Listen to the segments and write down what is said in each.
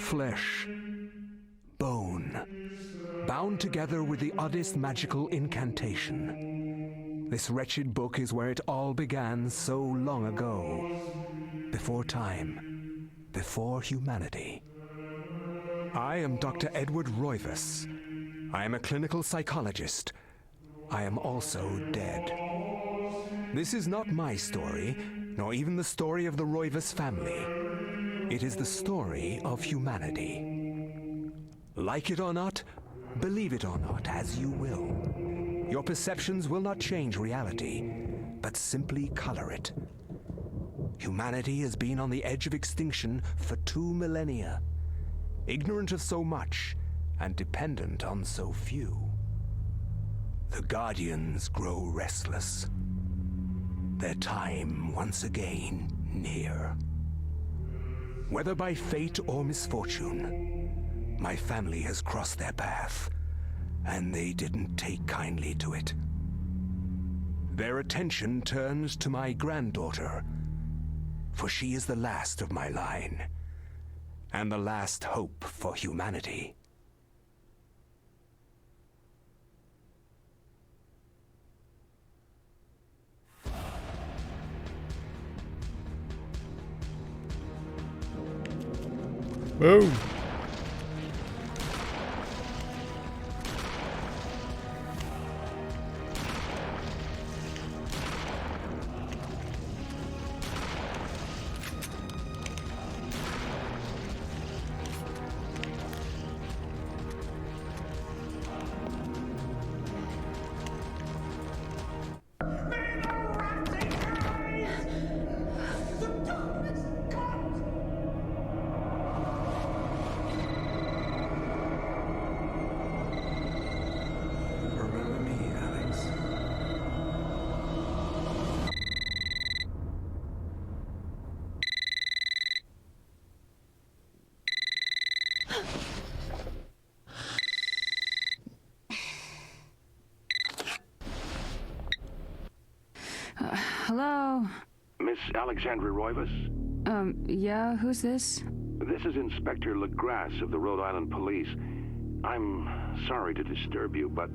flesh, bone, bound together with the oddest magical incantation. This wretched book is where it all began so long ago. Before time, before humanity. I am Dr. Edward Roivas. I am a clinical psychologist. I am also dead. This is not my story, nor even the story of the Roivas family. It is the story of humanity. Like it or not, believe it or not, as you will. Your perceptions will not change reality, but simply color it. Humanity has been on the edge of extinction for 2 millennia, ignorant of so much and dependent on so few. The Guardians grow restless. Their time once again near. Whether by fate or misfortune, my family has crossed their path, and they didn't take kindly to it. Their attention turns to my granddaughter, for she is the last of my line, and the last hope for humanity. Boom. Remember me, Alex. Hello? Miss Alexandra Roivas? Yeah, who's this? This is Inspector LaGrasse of the Rhode Island Police. I'm sorry to disturb you, but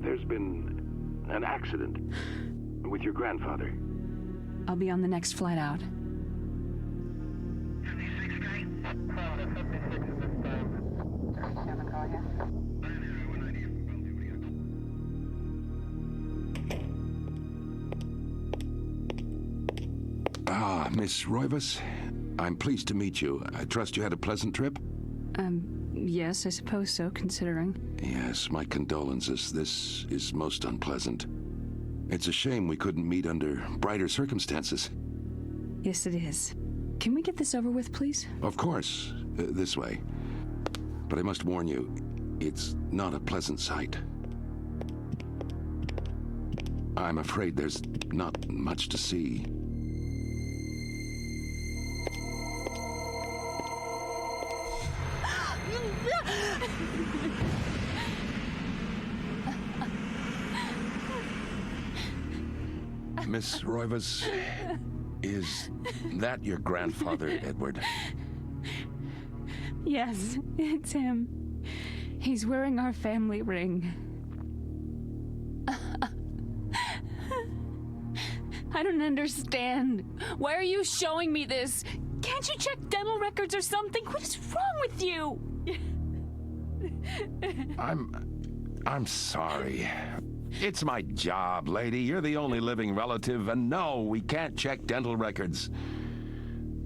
there's been an accident with your grandfather. I'll be on the next flight out. Miss Roivas, I'm pleased to meet you. I trust you had a pleasant trip? Yes, I suppose so, considering. Yes, my condolences. This is most unpleasant. It's a shame we couldn't meet under brighter circumstances. Yes, it is. Can we get this over with, please? Of course, this way. But I must warn you, it's not a pleasant sight. I'm afraid there's not much to see. Miss Roivas, is that your grandfather, Edward? Yes, it's him. He's wearing our family ring. I don't understand. Why are you showing me this? Can't you check dental records or something? What is wrong with you? I'm sorry. It's my job, lady. You're the only living relative, and no, we can't check dental records.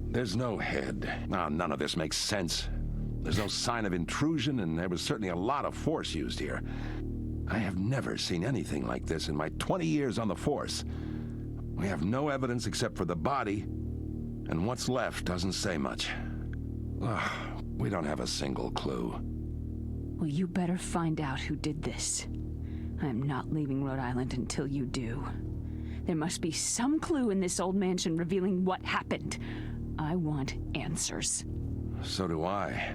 There's no head. None of this makes sense. There's no sign of intrusion, and there was certainly a lot of force used here. I have never seen anything like this in my 20 years on the force. We have no evidence except for the body, and what's left doesn't say much. We don't have a single clue. Well, you better find out who did this. I'm not leaving Rhode Island until you do. There must be some clue in this old mansion revealing what happened. I want answers. So do I.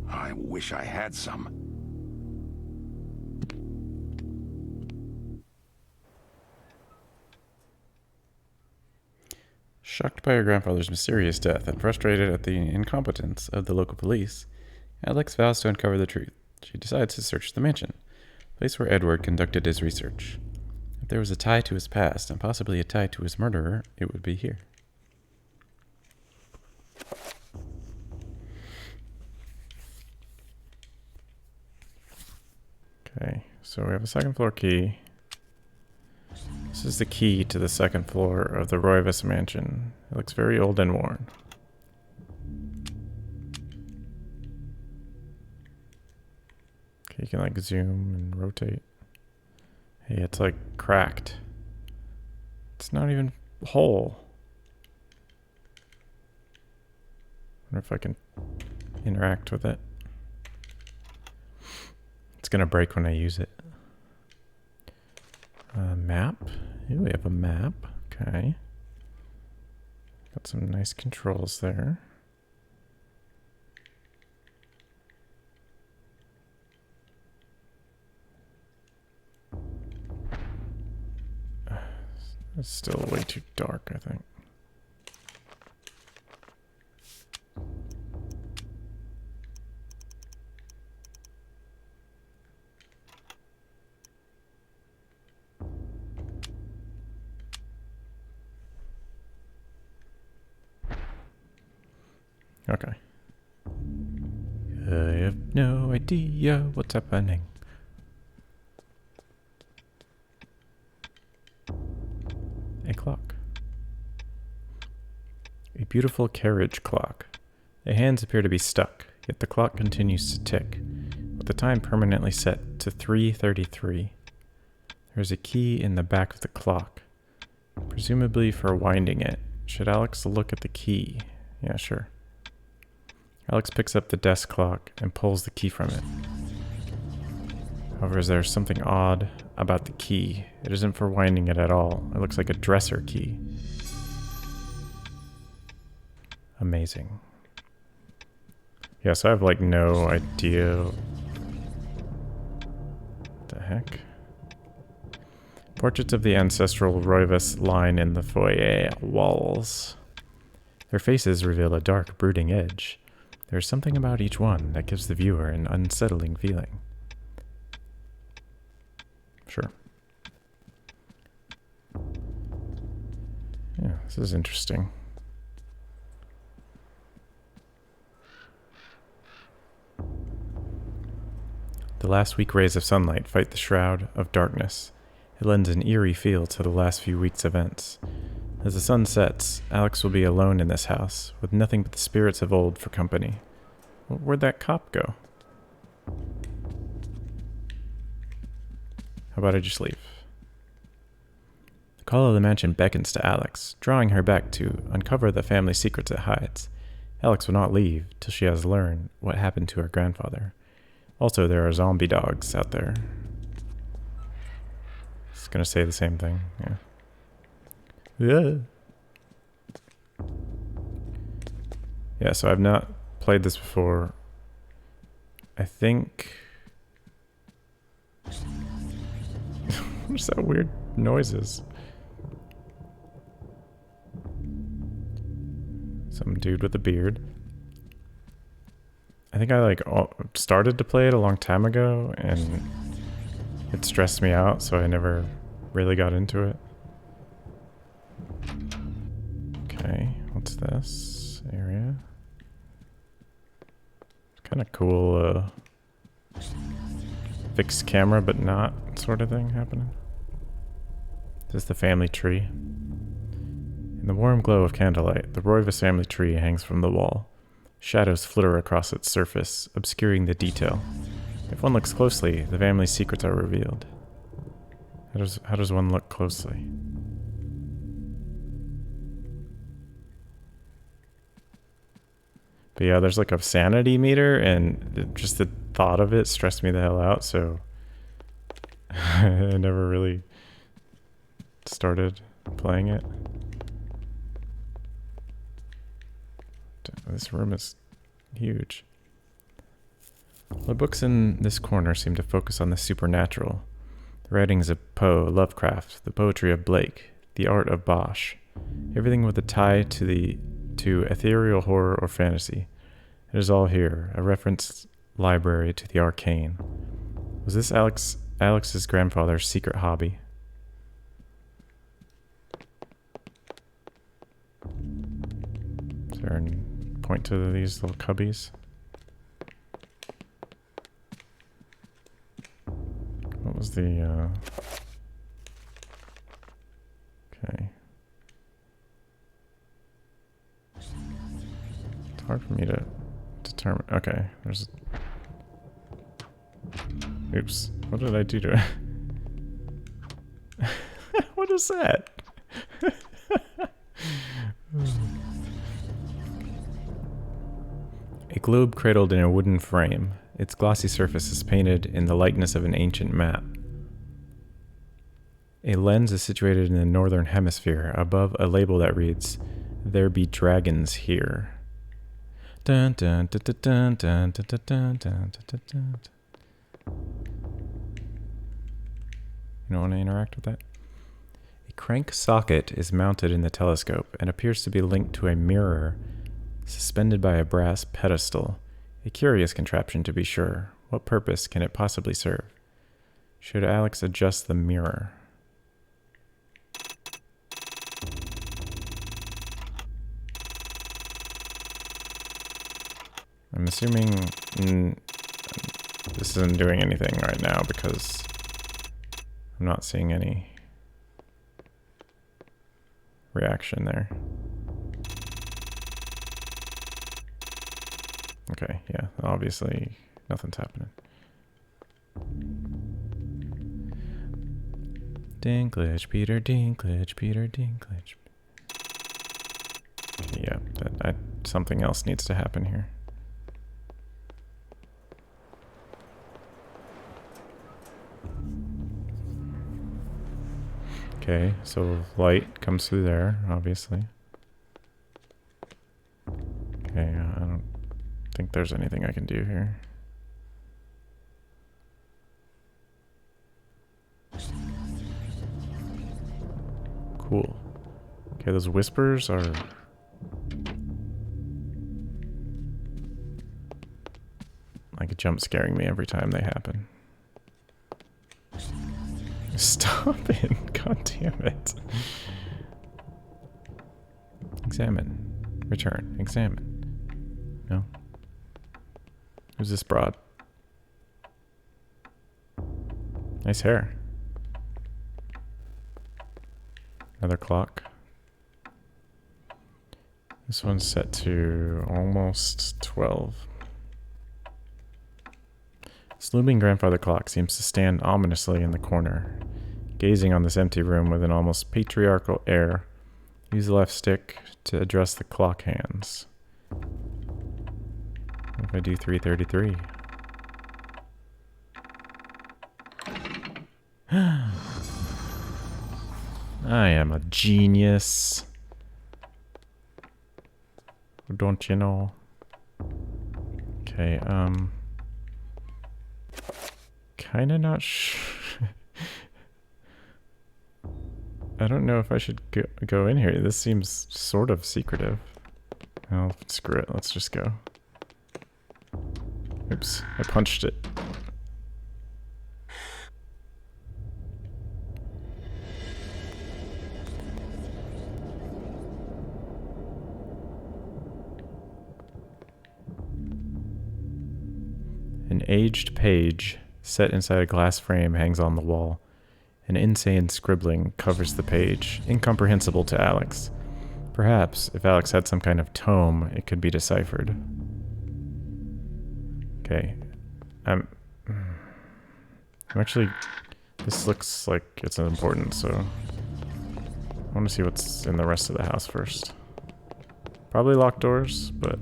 I wish I had some. Shocked by her grandfather's mysterious death and frustrated at the incompetence of the local police, Alex vows to uncover the truth. She decides to search the mansion, the place where Edward conducted his research. If there was a tie to his past, and possibly a tie to his murderer, it would be here. Okay, so we have a second floor key. This is the key to the second floor of the Roivas mansion. It looks very old and worn. Okay, you can like zoom and rotate. Hey, it's like cracked. It's not even whole. I wonder if I can interact with it. It's gonna break when I use it. Map. Ooh, we have a map. Okay. Got some nice controls there. It's still way too dark, I think. Okay. I have no idea what's happening. A clock. A beautiful carriage clock. The hands appear to be stuck, yet the clock continues to tick, with the time permanently set to 3:33. There's a key in the back of the clock, presumably for winding it. Should Alex look at the key? Yeah, sure. Alex picks up the desk clock and pulls the key from it. However, there's something odd about the key. It isn't for winding it at all. It looks like a dresser key. Amazing. Yeah, so I have like no idea what the heck. Portraits of the ancestral Roivas line in the foyer walls. Their faces reveal a dark, brooding edge. There's something about each one that gives the viewer an unsettling feeling. Sure. Yeah, this is interesting. The last weak rays of sunlight fight the shroud of darkness. It lends an eerie feel to the last few weeks' events. As the sun sets, Alex will be alone in this house, with nothing but the spirits of old for company. Where'd that cop go? How about I just leave? The call of the mansion beckons to Alex, drawing her back to uncover the family secrets it hides. Alex will not leave till she has learned what happened to her grandfather. Also, there are zombie dogs out there. It's gonna say the same thing, yeah. Yeah, so I've not played this before. I think... What's that weird noises? Some dude with a beard. I think I like started to play it a long time ago and it stressed me out, so I never really got into it. Okay, what's this area? Kind of cool fixed camera but not sort of thing happening. This is the family tree. In the warm glow of candlelight, the Roivas family tree hangs from the wall. Shadows flitter across its surface, obscuring the detail. If one looks closely, the family's secrets are revealed. How does one look closely? But yeah, there's like a sanity meter, and just the thought of it stressed me the hell out, so I never really started playing it. This room is huge. The books in this corner seem to focus on the supernatural. The writings of Poe, Lovecraft, the poetry of Blake, the art of Bosch. Everything with a tie to ethereal horror or fantasy. It is all here, a reference library to the arcane. Was this Alex's grandfather's secret hobby? Is there a point to these little cubbies? What was the, okay. It's hard for me to determine. Okay, there's... Oops. What did I do to it? What is that? A globe cradled in a wooden frame. Its glossy surface is painted in the likeness of an ancient map. A lens is situated in the northern hemisphere, above a label that reads, "There be dragons here." Dun dun dun dun dun dun dun dun dun dun dun. You don't want to interact with that? A crank socket is mounted in the telescope and appears to be linked to a mirror suspended by a brass pedestal. A curious contraption, to be sure. What purpose can it possibly serve? Should Alex adjust the mirror? I'm assuming this isn't doing anything right now because I'm not seeing any reaction there. Okay, yeah, obviously nothing's happening. Dinklage, Peter Dinklage, Peter Dinklage. Okay, yeah, something else needs to happen here. Okay, so light comes through there, obviously. Okay, I don't think there's anything I can do here. Cool. Okay, those whispers are... like jump scaring me every time they happen. Stop it! God damn it. Examine. Return. Examine. No? Who's this broad? Nice hair. Another clock. This one's set to almost 12. This looming grandfather clock seems to stand ominously in the corner, gazing on this empty room with an almost patriarchal air. Use the left stick to address the clock hands. What if I do 3:33? I am a genius. Don't you know? Okay, kinda not sure. I don't know if I should go in here. This seems sort of secretive. Well, screw it. Let's just go. Oops, I punched it. An aged page set inside a glass frame hangs on the wall. An insane scribbling covers the page, incomprehensible to Alex. Perhaps, if Alex had some kind of tome, it could be deciphered. Okay. I'm actually... This looks like it's important, so... I want to see what's in the rest of the house first. Probably locked doors, but...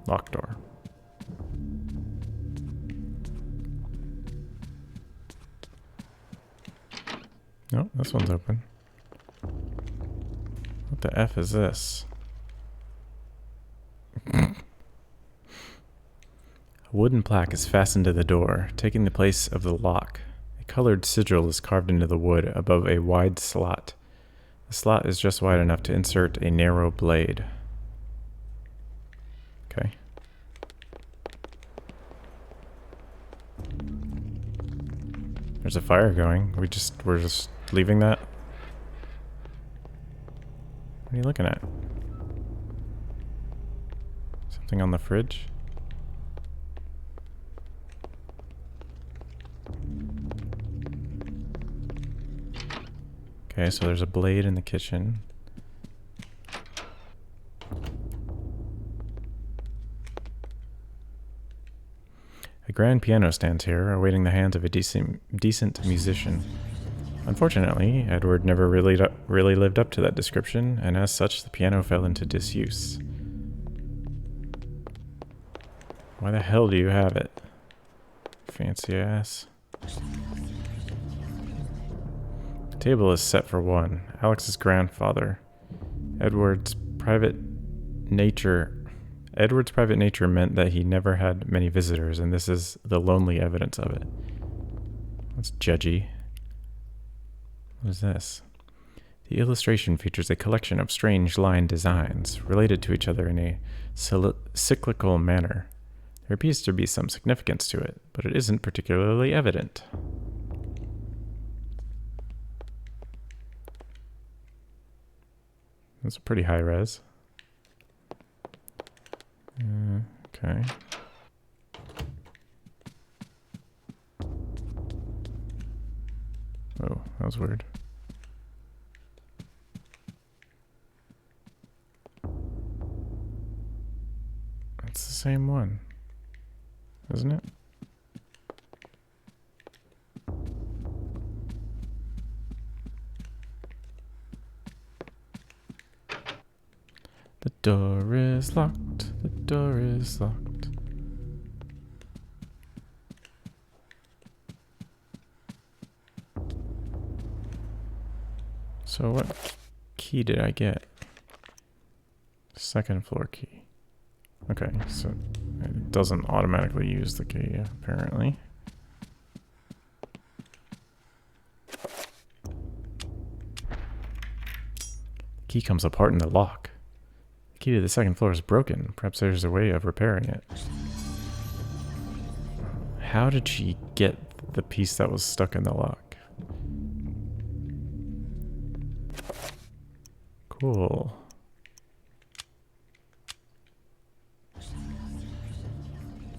Locked door. No, this one's open. What the F is this? A wooden plaque is fastened to the door, taking the place of the lock. A colored sigil is carved into the wood above a wide slot. The slot is just wide enough to insert a narrow blade. Okay. There's a fire going. We're just leaving that? What are you looking at? Something on the fridge? Okay, so there's a blade in the kitchen. A grand piano stands here, awaiting the hands of a decent musician. Unfortunately, Edward never really lived up to that description, and as such, the piano fell into disuse. Why the hell do you have it? Fancy ass. The table is set for one. Alex's grandfather. Edward's private nature meant that he never had many visitors, and this is the lonely evidence of it. That's judgy. What is this? The illustration features a collection of strange line designs related to each other in a cyclical manner. There appears to be some significance to it, but it isn't particularly evident. That's pretty high res. Okay. Oh, that was weird. It's the same one, isn't it? The door is locked. The door is locked. So what key did I get? Second floor key. Okay, so it doesn't automatically use the key, apparently. The key comes apart in the lock. The key to the second floor is broken. Perhaps there's a way of repairing it. How did she get the piece that was stuck in the lock? Cool.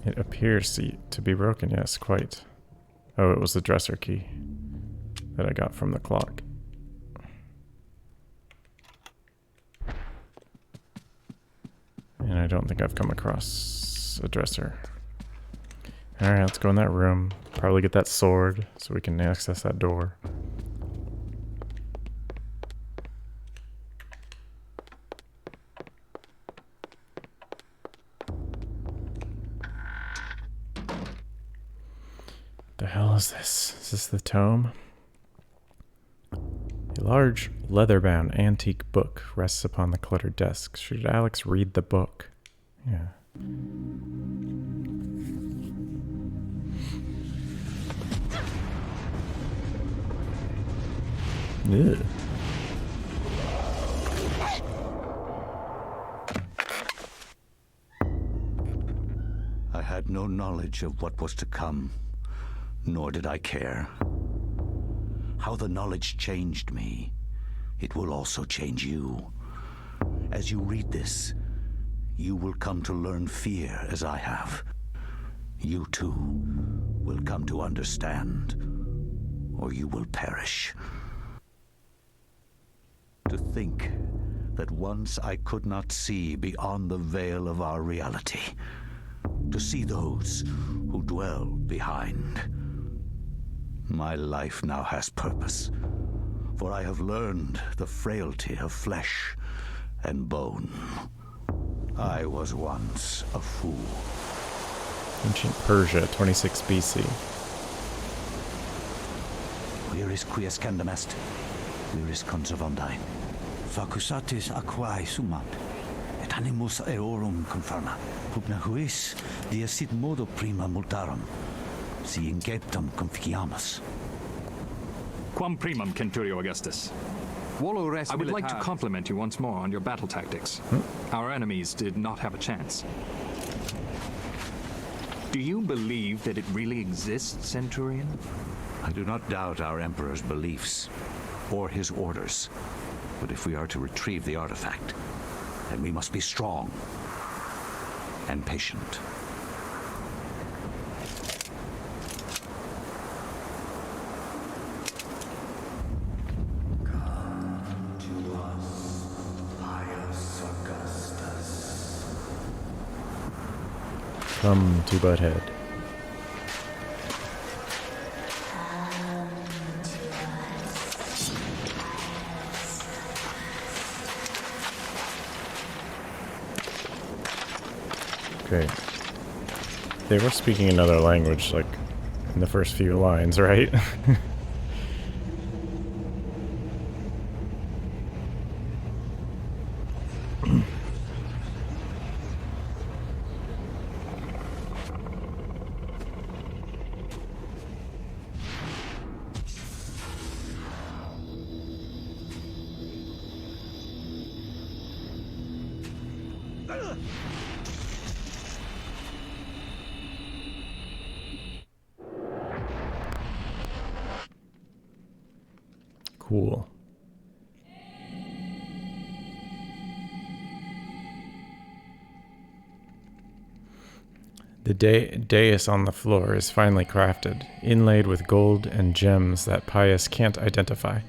It appears to be broken, yes, quite. Oh, it was the dresser key that I got from the clock. And I don't think I've come across a dresser. Alright, let's go in that room. Probably get that sword so we can access that door. The hell is this? Is this the tome? A large, leather-bound, antique book rests upon the cluttered desk. Should Alex read the book? Yeah. Ew. I had no knowledge of what was to come, nor did I care. How the knowledge changed me, it will also change you. As you read this, you will come to learn fear as I have. You too will come to understand, or you will perish. To think that once I could not see beyond the veil of our reality, to see those who dwell behind. My life now has purpose, for I have learned the frailty of flesh and bone. I was once a fool. Ancient Persia, 26 BC. Viris quies candamest, viris conservandine. Facusatis aquae sumat, et Tanimus eorum confirma. Pugna huis, dia sit modo prima multarum. Si inceptum conficiamus. Quam primum, Centurio Augustus. I would like to compliment you once more on your battle tactics. Our enemies did not have a chance. Do you believe that it really exists, Centurion? I do not doubt our Emperor's beliefs or his orders. But if we are to retrieve the artifact, then we must be strong and patient. Come to us, Pius Augustus. Come to Butthead. Okay. They were speaking another language, like, in the first few lines, right? Cool. The dais on the floor is finely crafted, inlaid with gold and gems that Pius can't identify.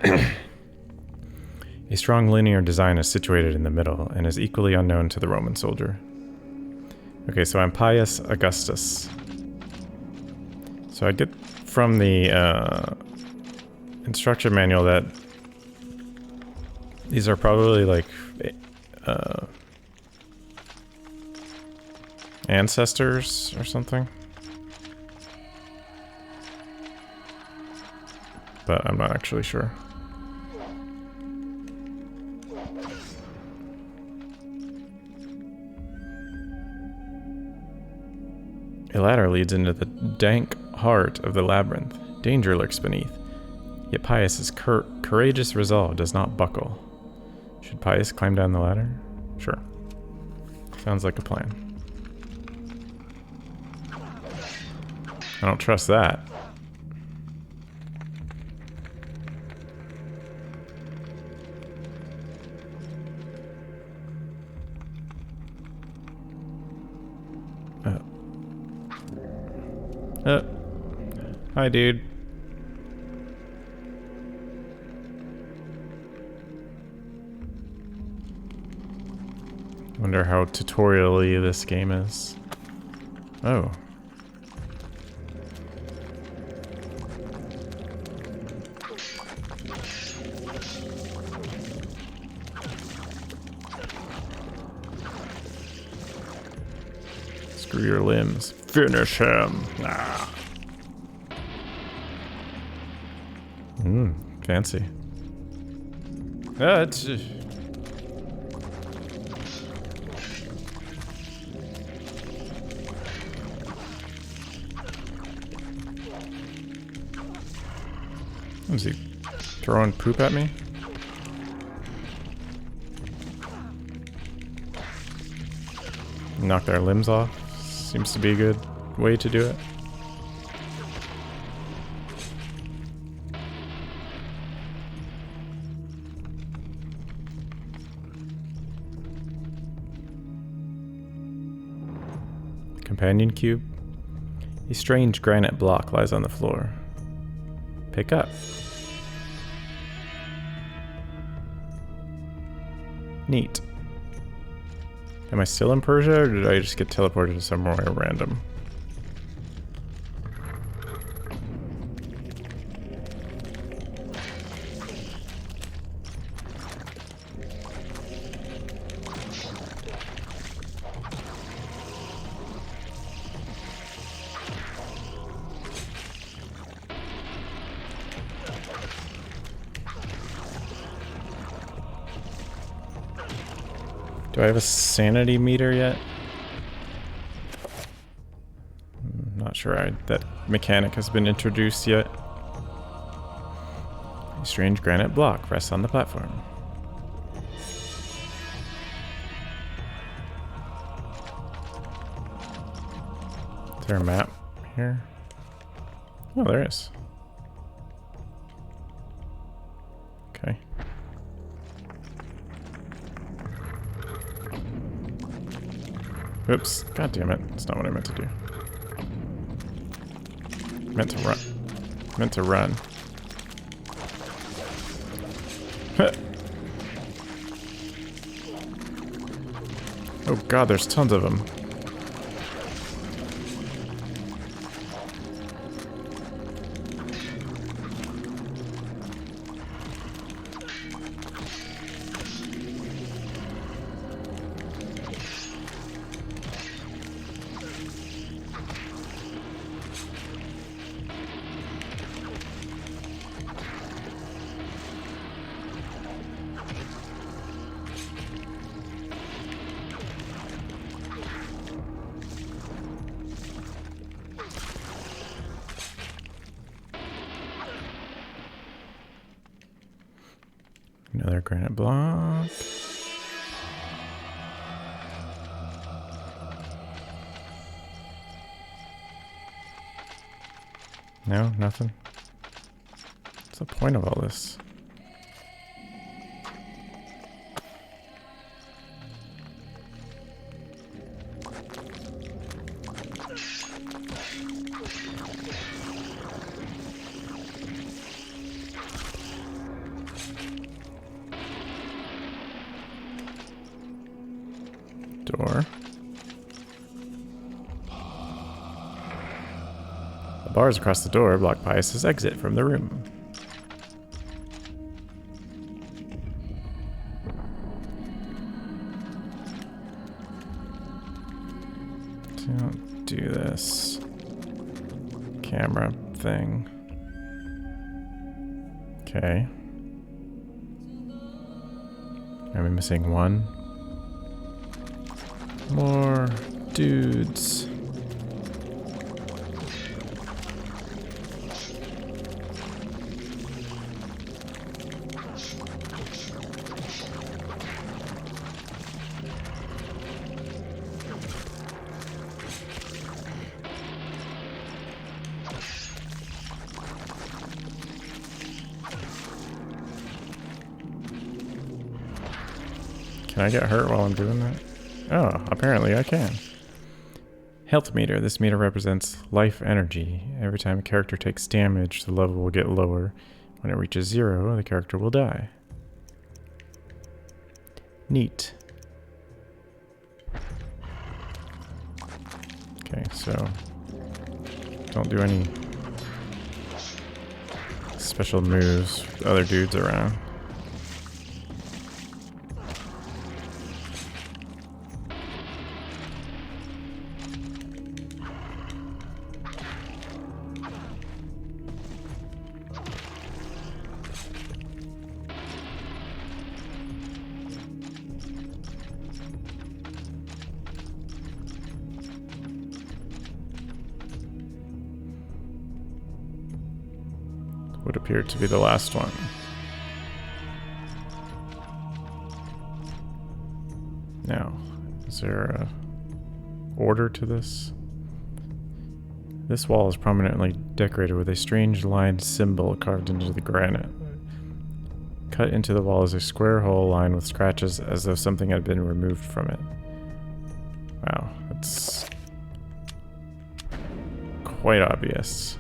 A strong linear design is situated in the middle and is equally unknown to the Roman soldier. Okay, so I'm Pius Augustus. So I get from the instruction manual that these are probably like ancestors or something, but I'm not actually sure. A ladder leads into the dank heart of the labyrinth. Danger lurks beneath. Yet Pius's courageous resolve does not buckle. Should Pius climb down the ladder? Sure. Sounds like a plan. I don't trust that. Hi, dude. Wonder how tutorial-y this game is. Oh. Screw your limbs. Finish him. Ah. Fancy. It's... Is he throwing poop at me? Knock their limbs off. Seems to be a good way to do it. Companion cube. A strange granite block lies on the floor. Pick up. Neat. Am I still in Persia, or did I just get teleported to somewhere random? Do I have a sanity meter yet? I'm not sure that mechanic has been introduced yet. A strange granite block rests on the platform. Is there a map here? Oh, there is. Okay. Oops. God damn it. That's not what I meant to do. Meant to run. Meant to run. Oh god, there's tons of them. Another granite block. No, nothing. What's the point of all this? Door. The bars across the door block Pius's exit from the room. Don't do this camera thing. Okay. Are we missing one? More dudes. Can I get hurt while I'm doing that? Oh, apparently I can. Health meter. This meter represents life energy. Every time a character takes damage, the level will get lower. When it reaches 0, the character will die. Neat. Okay, so don't do any special moves with other dudes around. Would appear to be the last one. Now, is there a order to this? This wall is prominently decorated with a strange lined symbol carved into the granite. Cut into the wall is a square hole lined with scratches as though something had been removed from it. Wow, that's quite obvious.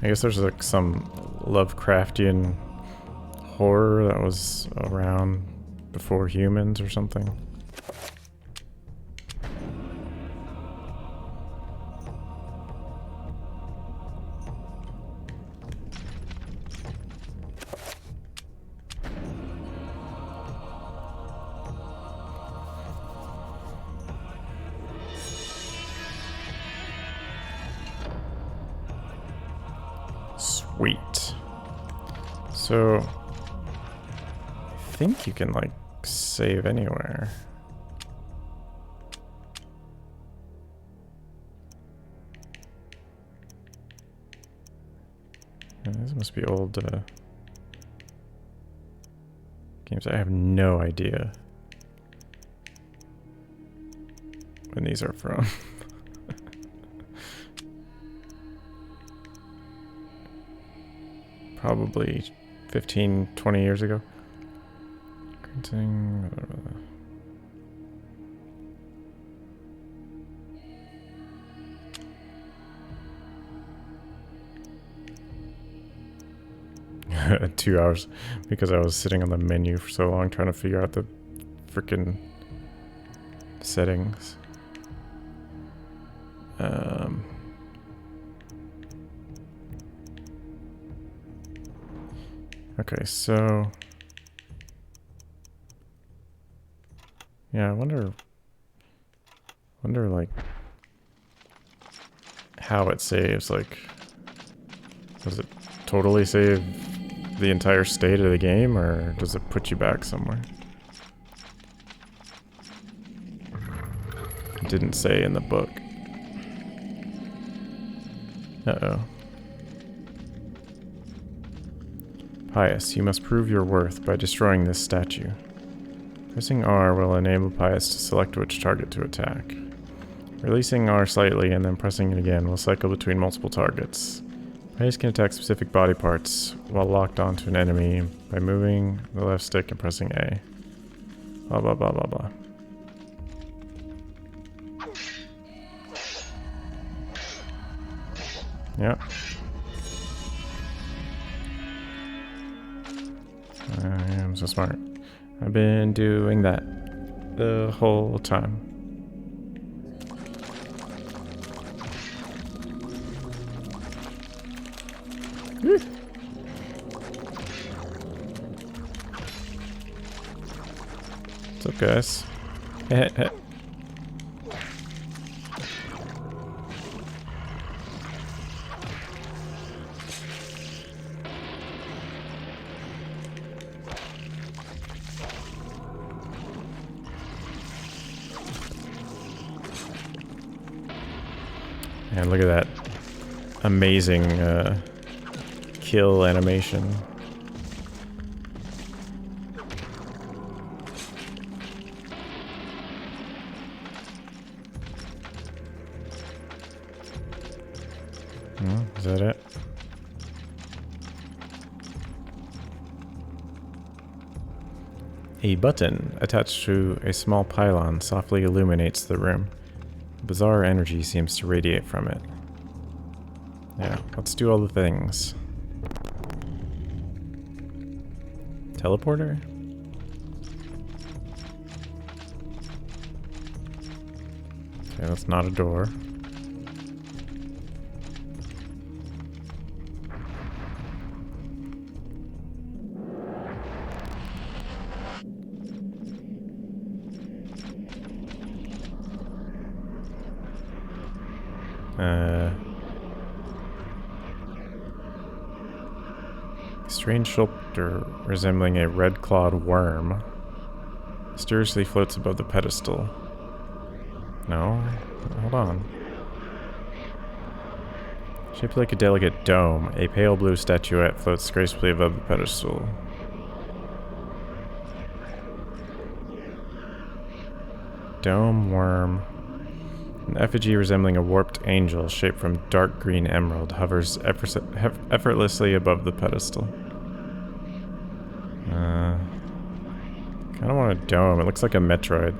I guess there's like some Lovecraftian horror that was around before humans or something. Sweet. So, I think you can, like, save anywhere. Yeah, these must be old games. I have no idea when these are from. Probably 15, 20 years ago. Printing. 2 hours because I was sitting on the menu for so long trying to figure out the freaking settings. Okay, so yeah, I wonder like how it saves. Like, does it totally save the entire state of the game, or does it put you back somewhere? It didn't say in the book. Uh-oh. Pius, you must prove your worth by destroying this statue. Pressing R will enable Pius to select which target to attack. Releasing R slightly and then pressing it again will cycle between multiple targets. Pius can attack specific body parts while locked onto an enemy by moving the left stick and pressing A. Blah blah blah blah blah. Yep. I am so smart. I've been doing that the whole time. What's up, guys? Heh heh. And look at that amazing kill animation. Is that it? A button attached to a small pylon softly illuminates the room. Bizarre energy seems to radiate from it. Yeah, let's do all the things. Teleporter? Okay, that's not a door. Strange sculpture resembling a red-clawed worm mysteriously floats above the pedestal. No? Hold on. Shaped like a delicate dome, a pale blue statuette floats gracefully above the pedestal. Dome worm. An effigy resembling a warped angel shaped from dark green emerald hovers effortlessly above the pedestal. Kind of want a dome. It looks like a Metroid.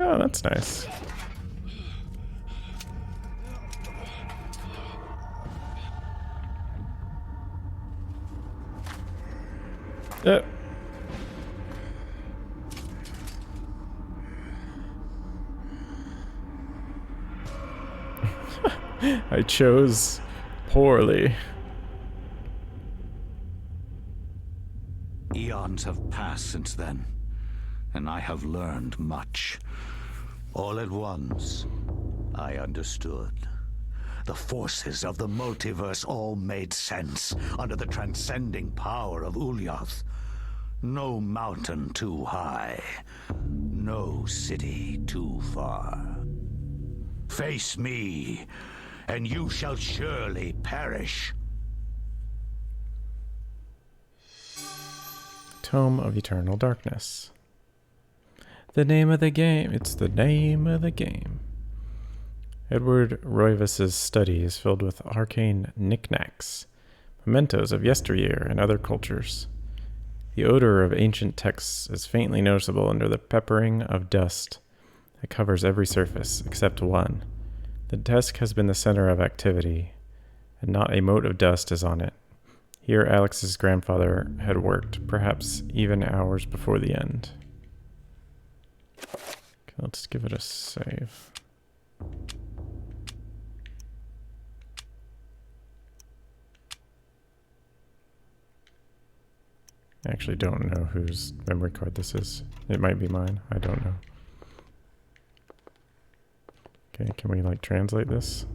Oh, that's nice. I chose poorly. Eons have passed since then, and I have learned much. All at once, I understood. The forces of the multiverse all made sense under the transcending power of Ulyath. No mountain too high, no city too far. Face me, and you shall surely perish. Tome of Eternal Darkness. The name of the game. It's the name of the game. Edward Roivas's study is filled with arcane knickknacks, mementos of yesteryear and other cultures. The odor of ancient texts is faintly noticeable under the peppering of dust that covers every surface except one. The desk has been the center of activity, and not a mote of dust is on it. Here Alex's grandfather had worked, perhaps even hours before the end. Okay, let's give it a save. I actually don't know whose memory card this is. It might be mine. I don't know. Okay, can we translate this?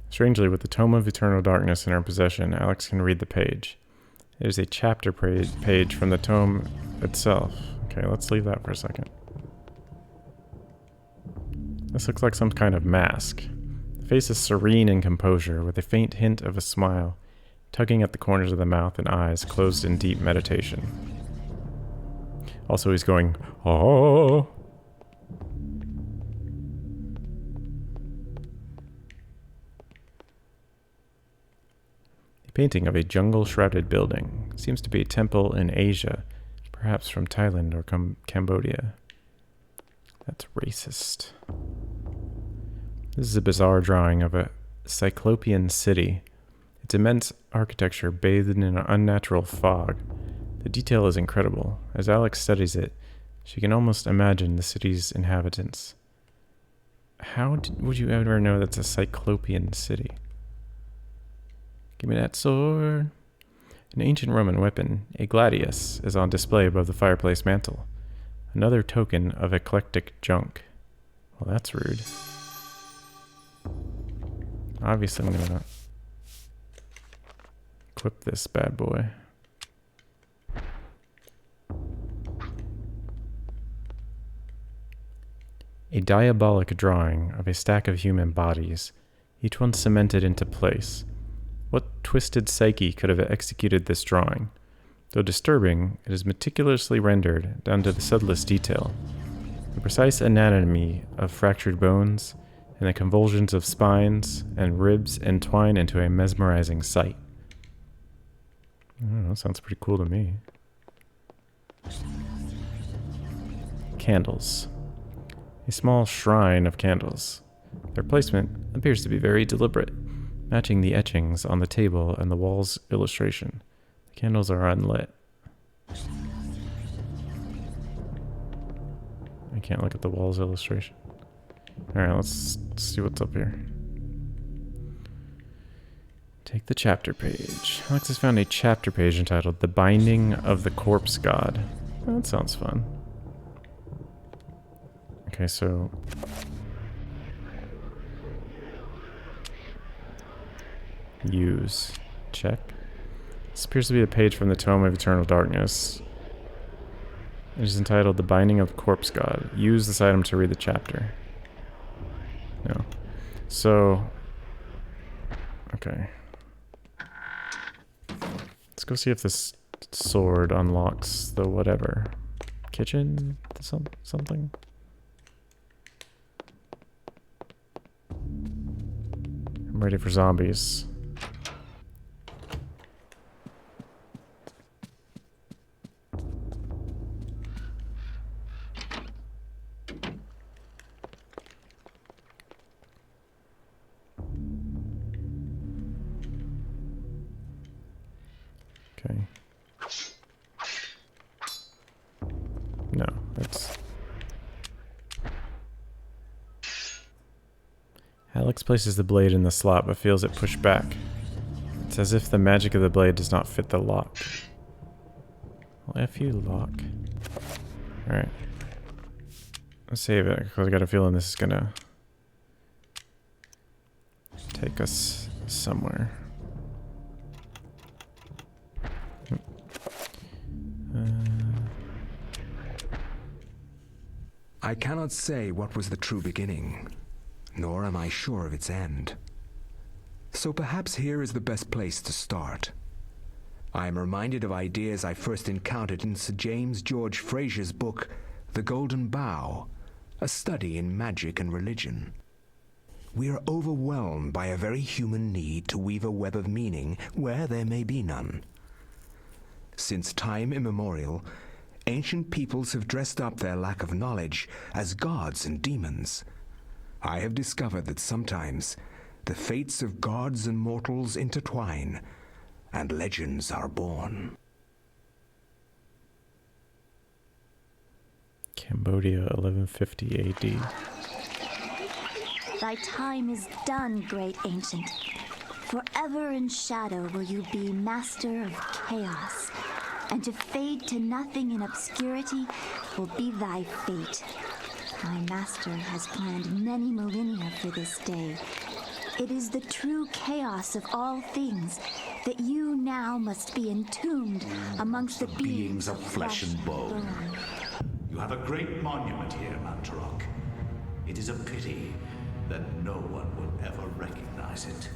Strangely, with the Tome of Eternal Darkness in our possession, Alex can read the page. It is a chapter page from the tome itself. Okay, let's leave that for a second. This looks like some kind of mask. The face is serene in composure, with a faint hint of a smile, tugging at the corners of the mouth and eyes closed in deep meditation. Also, he's going, oh. A painting of a jungle-shrouded building. Seems to be a temple in Asia, perhaps from Thailand or Cambodia. That's racist. This is a bizarre drawing of a cyclopean city. Its immense architecture bathed in an unnatural fog. The detail is incredible. As Alex studies it, she can almost imagine the city's inhabitants. How would you ever know that's a cyclopean city? Give me that sword. An ancient Roman weapon, a gladius, is on display above the fireplace mantel. Another token of eclectic junk. Well, that's rude. Obviously, I'm gonna equip this bad boy. A diabolic drawing of a stack of human bodies, each one cemented into place. What twisted psyche could have executed this drawing? Though disturbing, it is meticulously rendered down to the subtlest detail. The precise anatomy of fractured bones and the convulsions of spines and ribs entwine into a mesmerizing sight. I don't know, sounds pretty cool to me. Candles. A small shrine of candles. Their placement appears to be very deliberate, matching the etchings on the table and the wall's illustration. The candles are unlit. I can't look at the wall's illustration. Alright, let's see what's up here. Take the chapter page. Alex has found a chapter page entitled The Binding of the Corpse God. Oh, that sounds fun. Okay, so use. Check. This appears to be a page from the Tome of Eternal Darkness. It is entitled The Binding of the Corpse God. Use this item to read the chapter. No. So, okay. Let's go see if this sword unlocks the whatever. Kitchen? Something? I'm ready for zombies. Okay. No, that's... Alex places the blade in the slot but feels it push back. It's as if the magic of the blade does not fit the lock. Well, F you, lock. Alright. Let's save it, because I got a feeling this is gonna take us somewhere. I cannot say what was the true beginning, nor am I sure of its end. So perhaps here is the best place to start. I am reminded of ideas I first encountered in Sir James George Fraser's book, The Golden Bough, a study in magic and religion. We are overwhelmed by a very human need to weave a web of meaning where there may be none. Since time immemorial, ancient peoples have dressed up their lack of knowledge as gods and demons. I have discovered that sometimes the fates of gods and mortals intertwine, and legends are born. Cambodia, 1150 AD. Thy time is done, great ancient. Forever in shadow will you be master of chaos, and to fade to nothing in obscurity will be thy fate. My master has planned many millennia for this day. It is the true chaos of all things that you now must be entombed amongst the beings of flesh and bone. You have a great monument here, Mantarok. It is a pity that no one will ever recognize it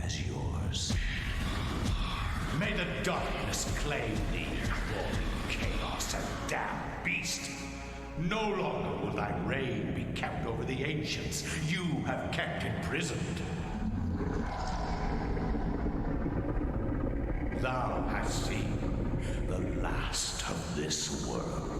as yours. May the darkness claim thee, crawling chaos and damned beast. No longer will thy reign be kept over the ancients you have kept imprisoned. Thou hast seen the last of this world.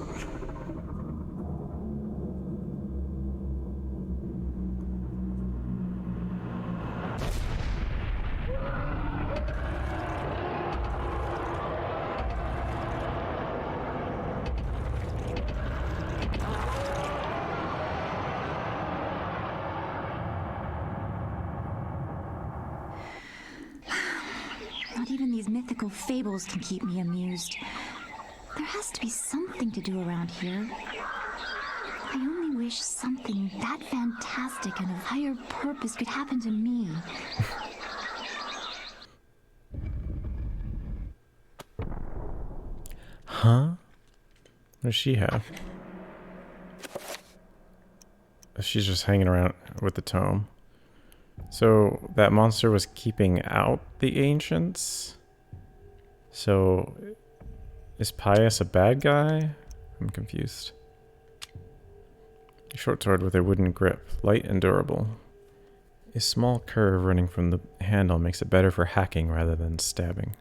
Not even these mythical fables can keep me amused. There has to be something to do around here. I only wish something that fantastic and of higher purpose could happen to me. Huh? What does she have? She's just hanging around with the tome. So that monster was keeping out the ancients? So is Pius a bad guy? I'm confused. A short sword with a wooden grip, light and durable. A small curve running from the handle makes it better for hacking rather than stabbing.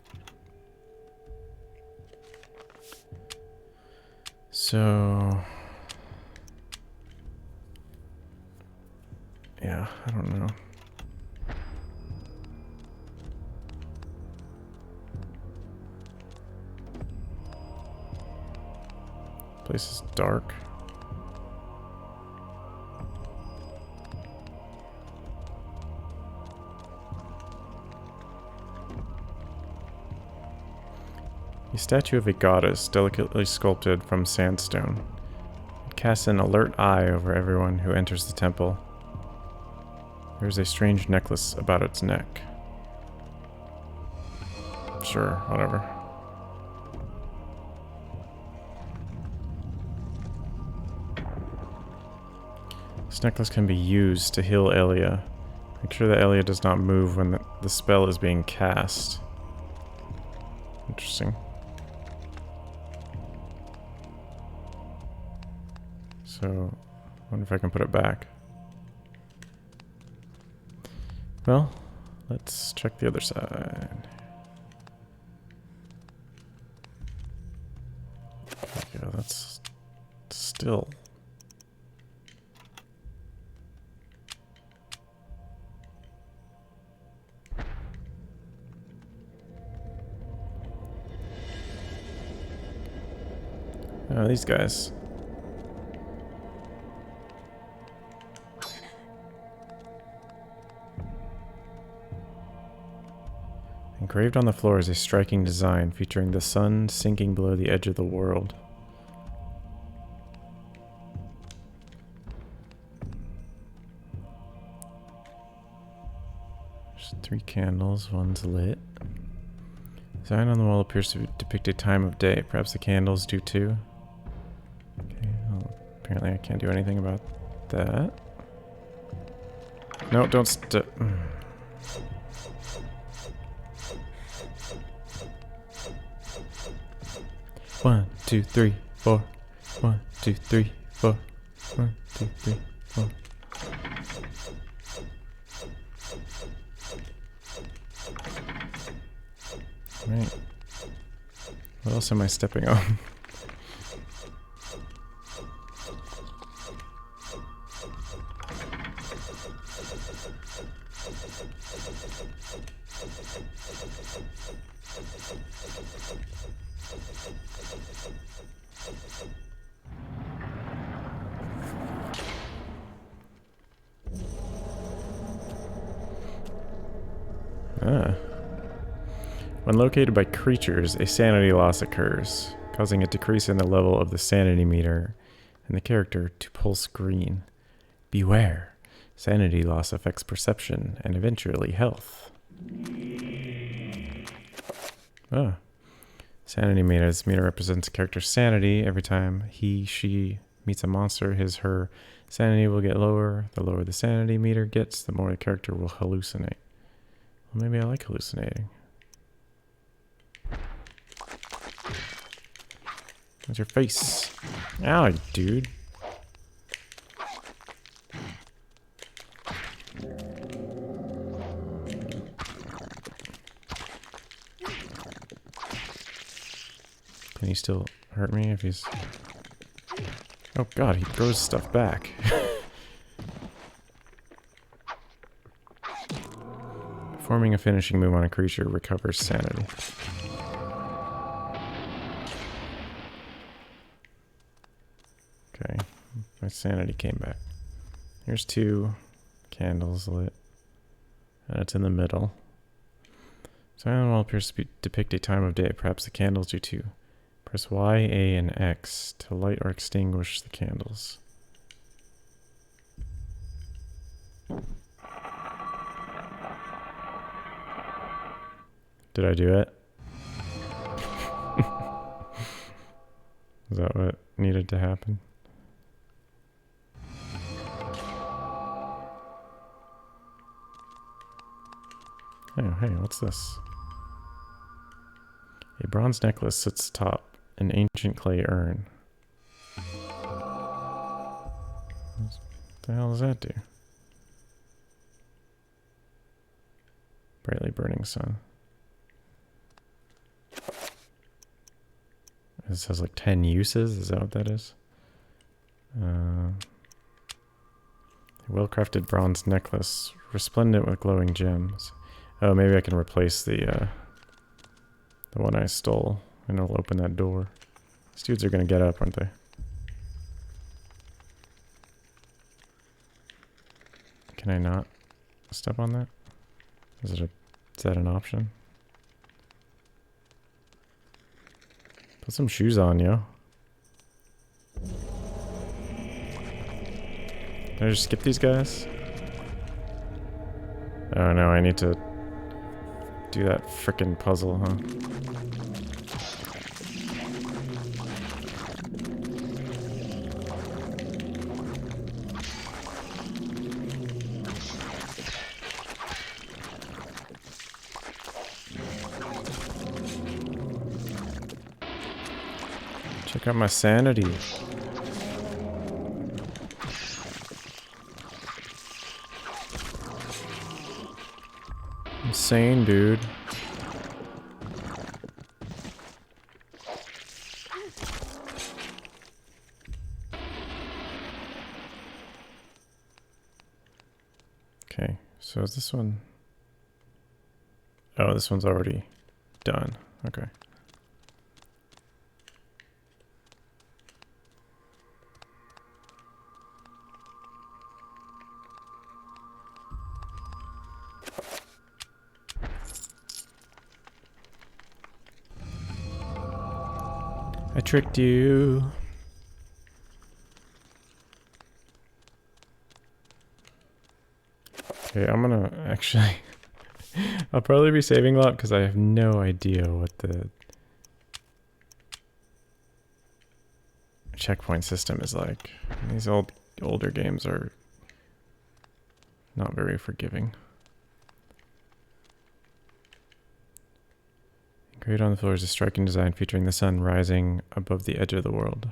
So yeah, I don't know. Place is dark. A statue of a goddess, delicately sculpted from sandstone. It casts an alert eye over everyone who enters the temple. There's a strange necklace about its neck. Sure, whatever. This necklace can be used to heal Elia. Make sure that Elia does not move when the spell is being cast. Interesting. So, I wonder if I can put it back. Well, let's check the other side. Yeah, that's still. Oh, these guys. Engraved on the floor is a striking design featuring the sun sinking below the edge of the world. There's 3 candles, one's lit. Design on the wall appears to depict a time of day. Perhaps the candles do too. Okay, well, apparently I can't do anything about that. No, don't One, two, three, four. 1, 2, 3, 4. 1, 2, 3, 4. Right. What else am I stepping on? When located by creatures, a sanity loss occurs, causing a decrease in the level of the sanity meter and the character to pulse green. Beware! Sanity loss affects perception and eventually health. Ah. Sanity meter. This meter represents a character's sanity. Every time she meets a monster, her sanity will get lower. The lower the sanity meter gets, the more the character will hallucinate. Well, maybe I like hallucinating. What's your face? Ow, dude. Can he still hurt me if he's... Oh god, he throws stuff back. Performing a finishing move on a creature recovers sanity. Okay, my sanity came back. Here's 2 candles lit. And it's in the middle. Sign on the wall appears to depict a time of day. Perhaps the candles do too. Press Y, A, and X to light or extinguish the candles. Did I do it? Is that what needed to happen? Oh, hey, what's this? A bronze necklace sits atop an ancient clay urn. What the hell does that do? Brightly burning sun. This has like 10 uses, is that what that is? A well-crafted bronze necklace, resplendent with glowing gems. Oh, maybe I can replace the one I stole, and it'll open that door. These dudes are gonna get up, aren't they? Can I not step on that? Is that an option? Put some shoes on, yo. Can I just skip these guys? Oh no, I need to do that frickin' puzzle, huh? Check out my sanity. Insane, dude. Okay, so is this one... Oh, this one's already done. Okay. I tricked you. Okay, I'm gonna actually... I'll probably be saving a lot because I have no idea what the checkpoint system is like. These older games are not very forgiving. Engraved on the floor is a striking design featuring the sun rising above the edge of the world.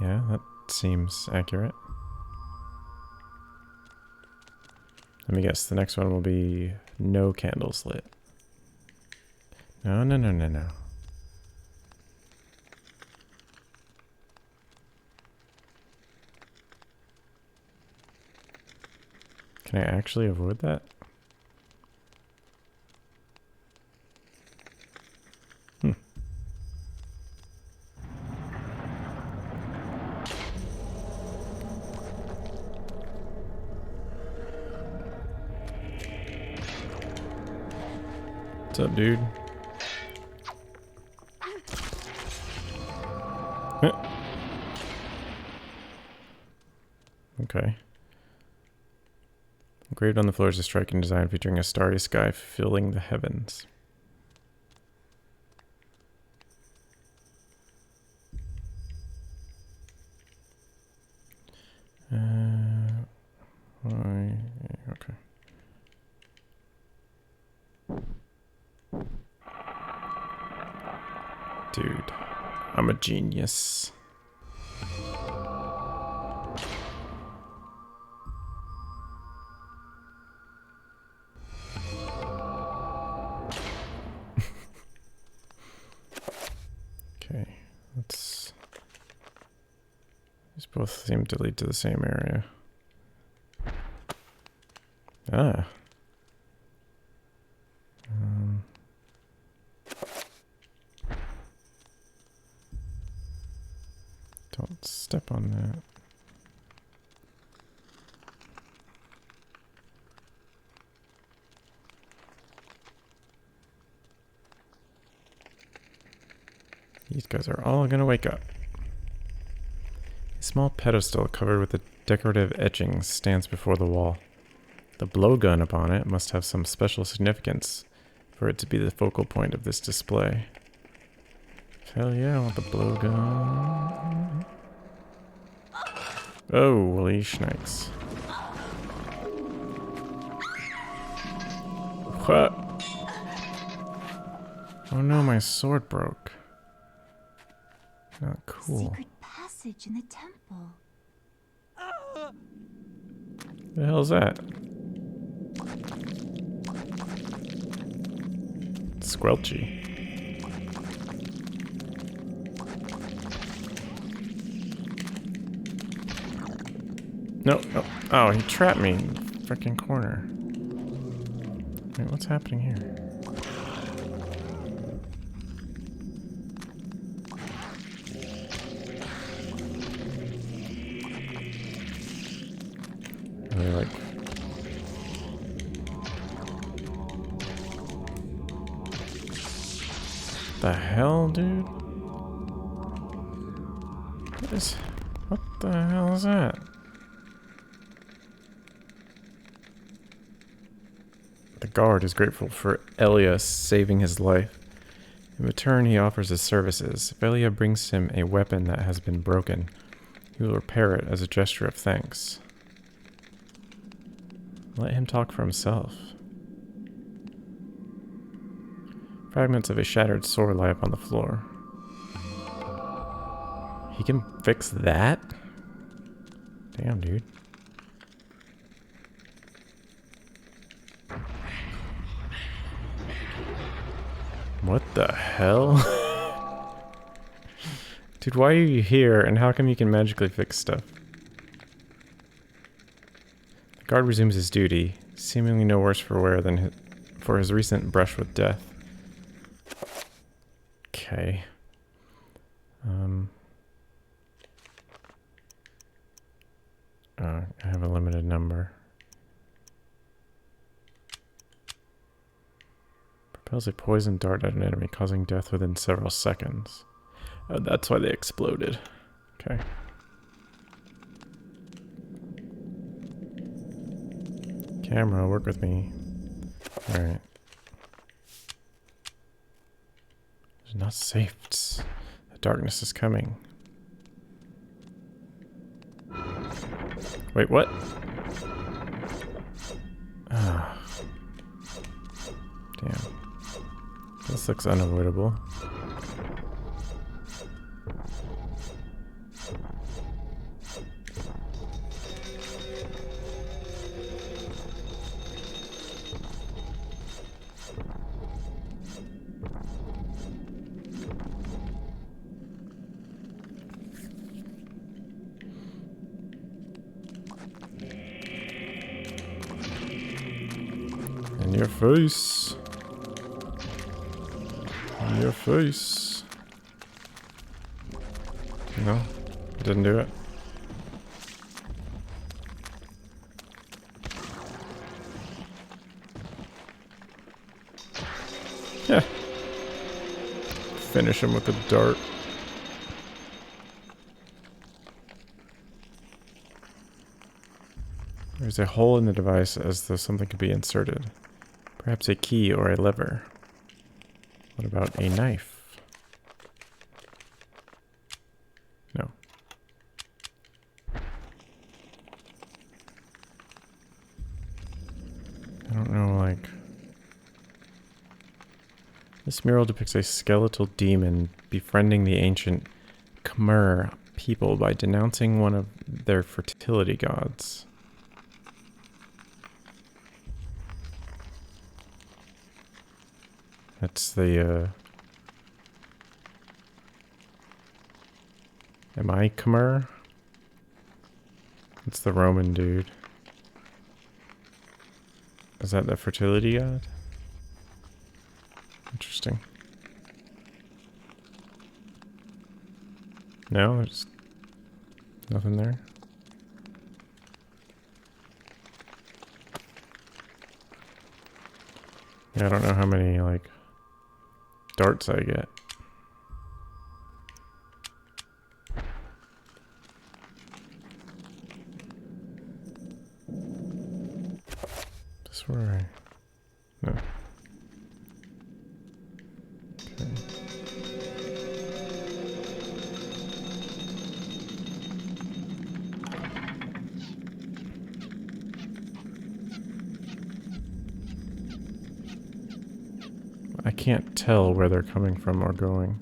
Yeah, that seems accurate. Let me guess, the next one will be no candles lit. No, no, no, no, no. Can I actually avoid that? What's up, dude? Okay. Engraved on the floor is a striking design featuring a starry sky filling the heavens. Okay. Dude, I'm a genius. Okay, let's... These both seem to lead to the same area. Ah. Don't step on that. These guys are all gonna wake up. A small pedestal covered with a decorative etchings stands before the wall. The blowgun upon it must have some special significance for it to be the focal point of this display. Hell yeah, I want the blowgun. Oh, holy snakes. What? Oh no, my sword broke. Not cool. Secret passage in the temple. The hell's that? Squelchy. No, no. Oh, he trapped me in the freaking corner. Wait, what's happening here? Are they like... The hell, dude? What the hell is that? The guard is grateful for Elia saving his life. In return, he offers his services. If Elia brings him a weapon that has been broken, he will repair it as a gesture of thanks. Let him talk for himself. Fragments of a shattered sword lie upon the floor. He can fix that? Damn, dude. What the hell? Dude, why are you here, and how come you can magically fix stuff? The guard resumes his duty, seemingly no worse for wear than for his recent brush with death. Okay. I have a limited number. Propels a poison dart at an enemy, causing death within several seconds. Oh, that's why they exploded. Okay. Camera, work with me. Alright. It's not safe. The darkness is coming. Wait, what? Ah. Damn. This looks unavoidable. In your face. In your face. No, didn't do it. Yeah. Finish him with a dart. There's a hole in the device as though something could be inserted. Perhaps a key or a lever. What about a knife? No. I don't know, like... This mural depicts a skeletal demon befriending the ancient Khmer people by denouncing one of their fertility gods. That's the, Am I Khmer? It's the Roman dude. Is that the fertility god? Interesting. No, there's nothing there. Yeah, I don't know how many, like, darts I get. This where I... No. Okay. I can't tell where they're coming from or going.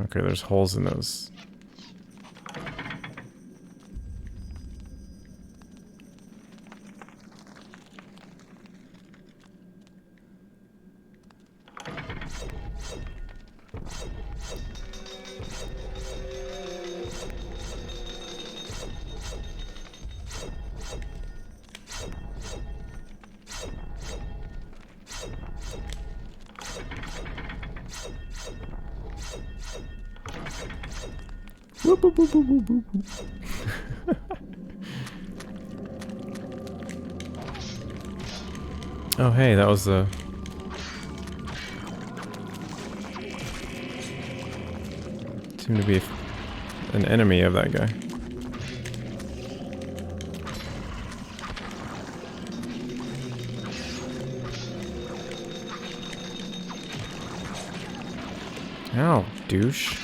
Okay, there's holes in those. Whoop, whoop, whoop, whoop, whoop, whoop. Oh, hey, that was the... Seemed to be an enemy of that guy. Ow, douche.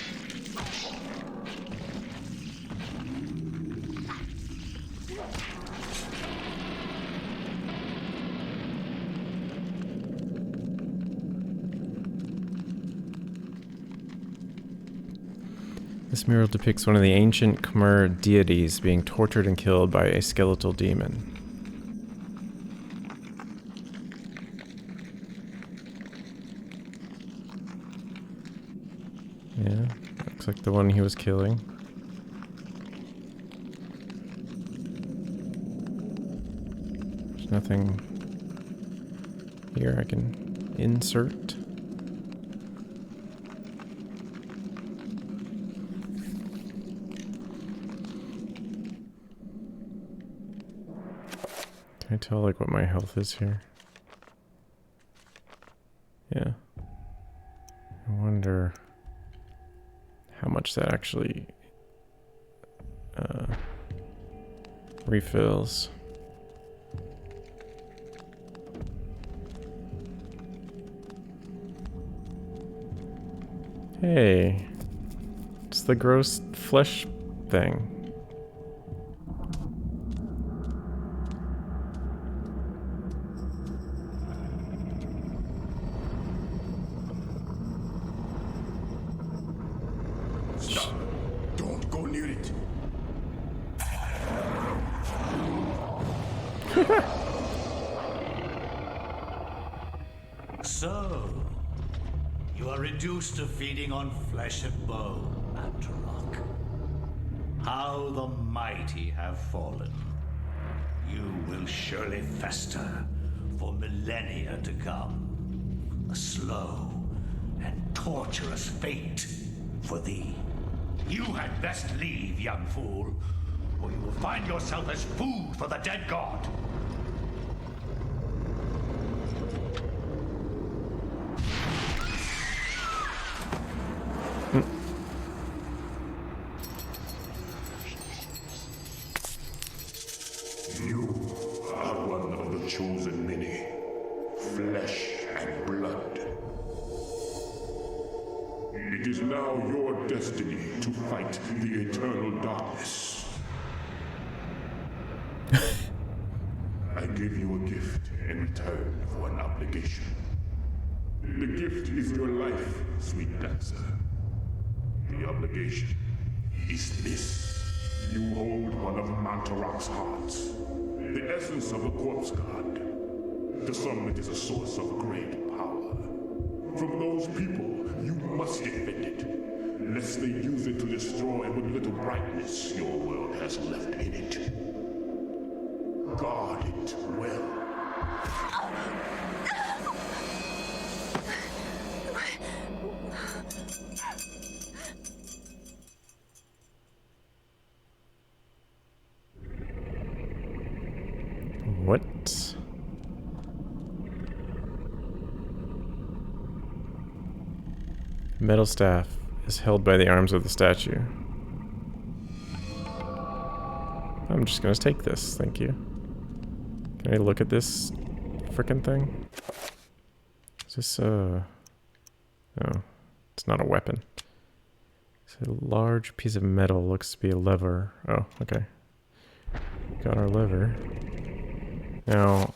This mural depicts one of the ancient Khmer deities being tortured and killed by a skeletal demon. Yeah, looks like the one he was killing. There's nothing here I can insert. I tell like what my health is here? Yeah. I wonder how much that actually refills. Hey, it's the gross flesh thing. Stop. Don't go near it. So, you are reduced to feeding on flesh and bone, Mantarok. How the mighty have fallen. You will surely fester for millennia to come. A slow and torturous fate for thee. You had best leave, young fool, or you will find yourself as food for the dead god. You are one of the chosen many. Flesh and blood. It is now your destiny to fight the eternal darkness. I give you a gift in return for an obligation. The gift is your life, sweet dancer. The obligation is this. You hold one of Mantarok's hearts, the essence of a corpse god. To some, it is a source of great power. From those people, you must defend it, lest they use it to destroy what little brightness your world has left in it. Guard it well. What? Metal staff is held by the arms of the statue. I'm just gonna take this, thank you. Can I look at this frickin' thing? Is this oh, it's not a weapon. It's a large piece of metal, looks to be a lever. Oh, okay. Got our lever. Now,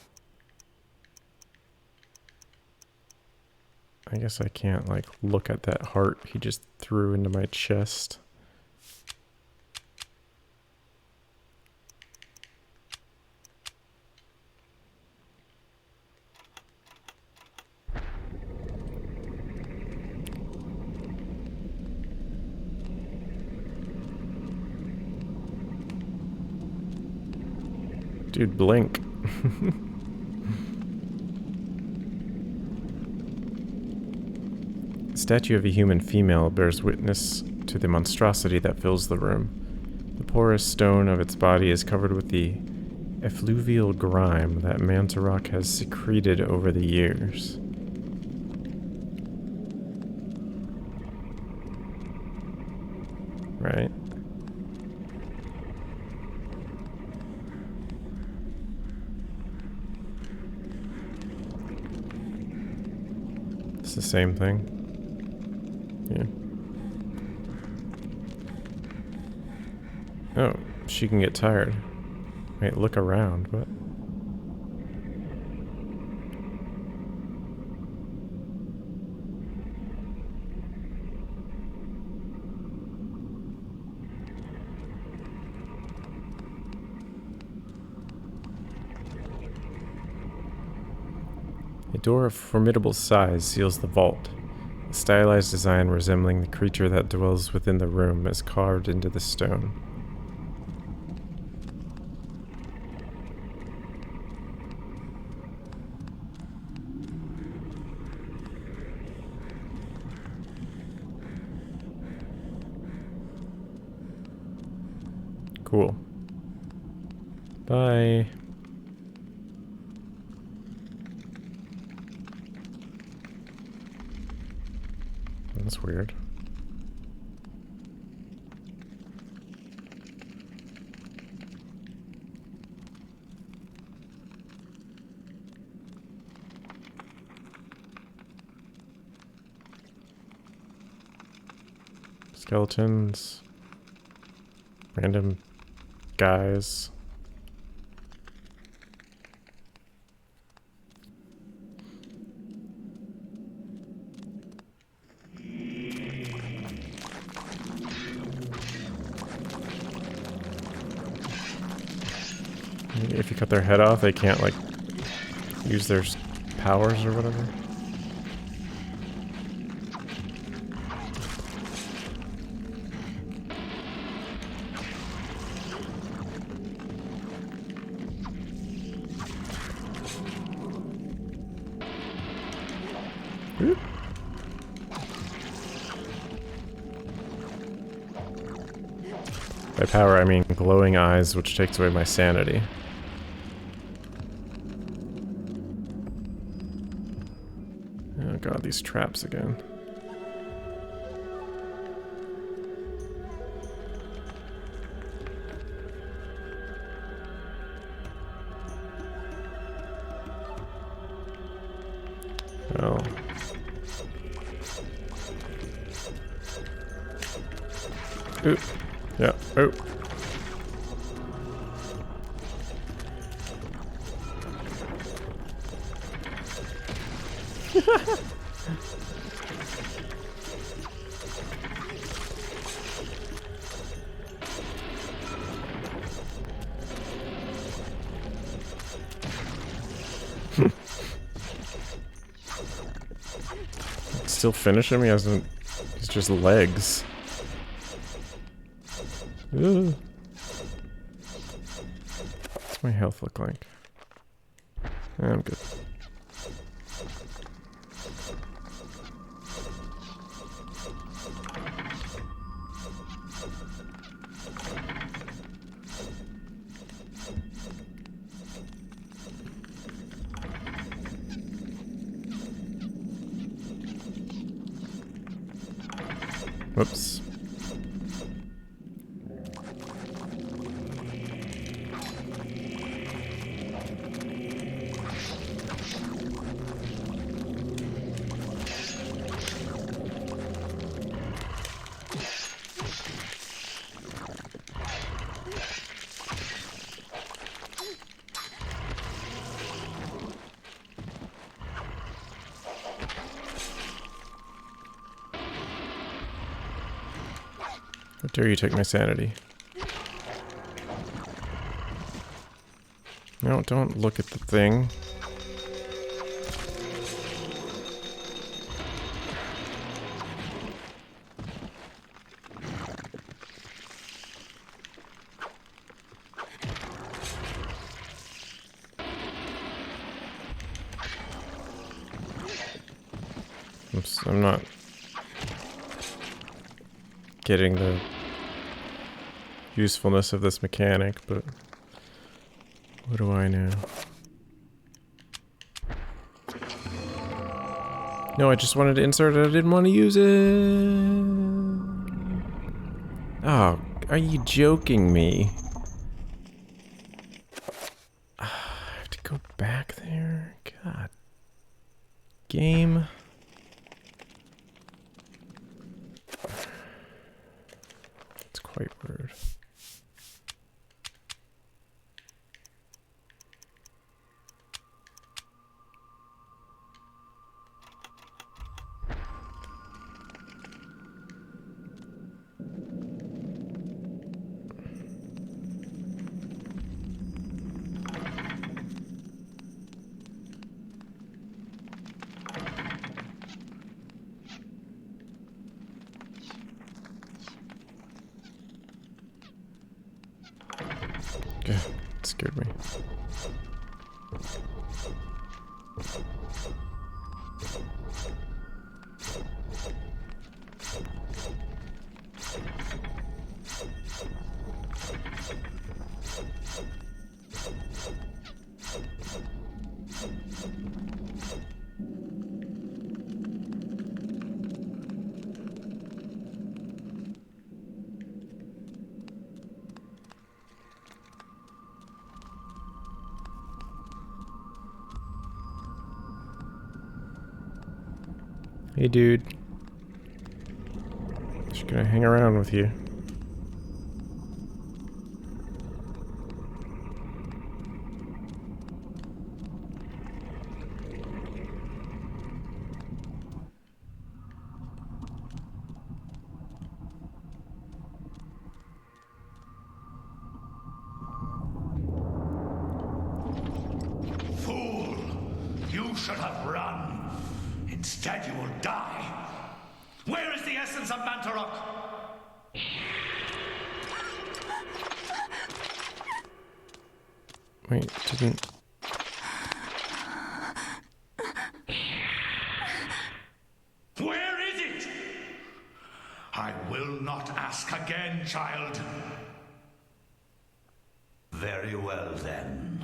I guess I can't, like, look at that heart he just threw into my chest. Dude, blink. The statue of a human female bears witness to the monstrosity that fills the room. The porous stone of its body is covered with the effluvial grime that Mantarok has secreted over the years. Right? It's the same thing. Yeah. Oh, she can get tired. Wait, look around, what? A door of formidable size seals the vault. A stylized design resembling the creature that dwells within the room is carved into the stone. Cool. Bye. That's weird. Skeletons. Random guys. If you cut their head off, they can't, like, use their powers or whatever. By power, I mean glowing eyes, which takes away my sanity. Oh god, these traps again. Well. Oop. Yeah. Oh. Still finish him? He hasn't. He's just legs. Ugh. What's my health look like? I'm good. Whoops. How dare you take my sanity? No, don't look at the thing. I'm not getting the usefulness of this mechanic, but what do I know? No, I just wanted to insert it. I didn't want to use it. Oh, are you joking me? I have to go back there? God. Game. It's quite rude. Yeah, it scared me. Hey, dude. Just gonna hang around with you. Fool! You should have run. Instead, you will die. Where is the essence of Mantarok? Wait, didn't... Where is it? I will not ask again, child. Very well, then.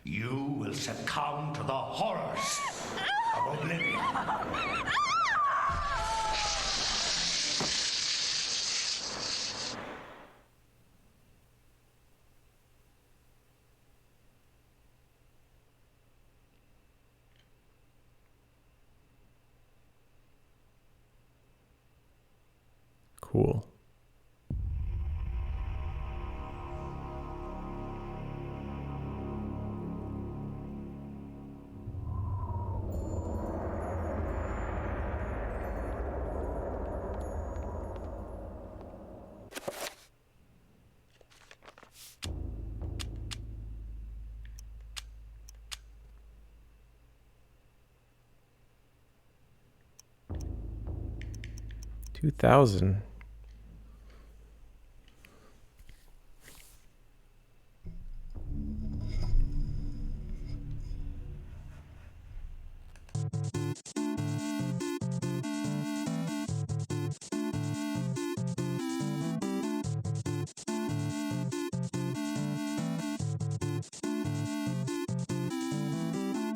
You will succumb to the horrors of oblivion. Cool. $2,000.